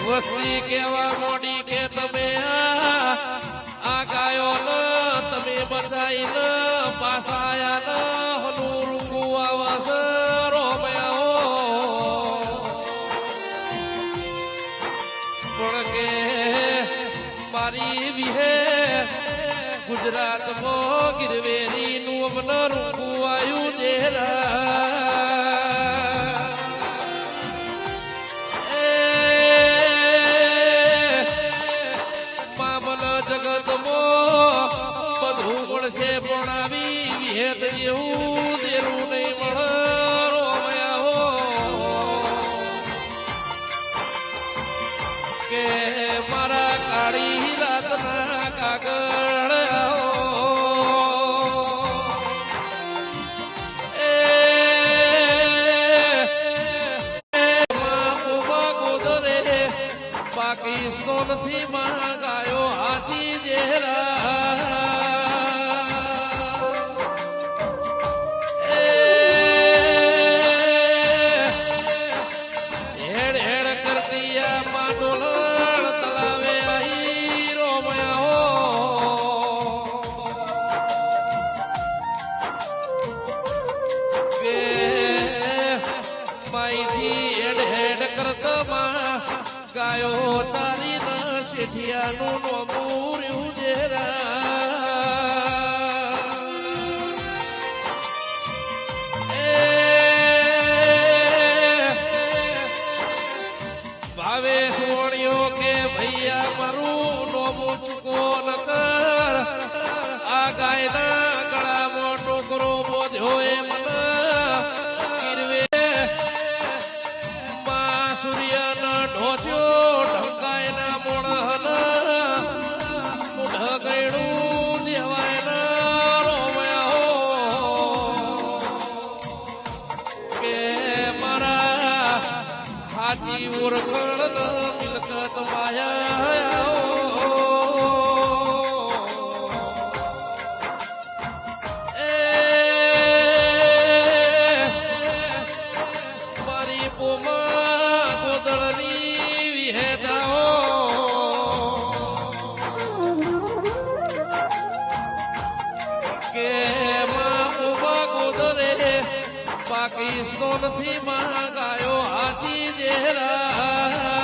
વસ્તી કેવા મોડી કે તમે આ ગાયો ન તમે બચાઈ ન પાસાયા ન હલું રૂંગું આવસ રોમ્યા પણ કે મારી વિહે ગુજરાતમાં ગિરવેરી નું અમન રૂંગું આવ્યું દેરા બધું મળશે પણ આવી વિહેત જેવું દેરું નહીં મળે કે મારા કાળી રાતના કાગળ પાકિસ્તાનથી માંગાયો હાથી જેરા ગાયો ચાલી ન શેઠિયાનું નોમું રહ્યું જેરા ભાવે સોણિયો કે ભૈયા મારું નોમું ચૂકો ન કર આ ગાયના ગળામાં ટોકરો બોધ્યો એ મને ગીરવે માં સૂર્યના ઢોચ્યો ઢંકાયના મોણહના મુઢગયડું દેવાયના રોમયા કે મારા હાચી ઓળખણ મિલકત માયા પાકિસ્તાનથી માંગાયો હાથી જેરા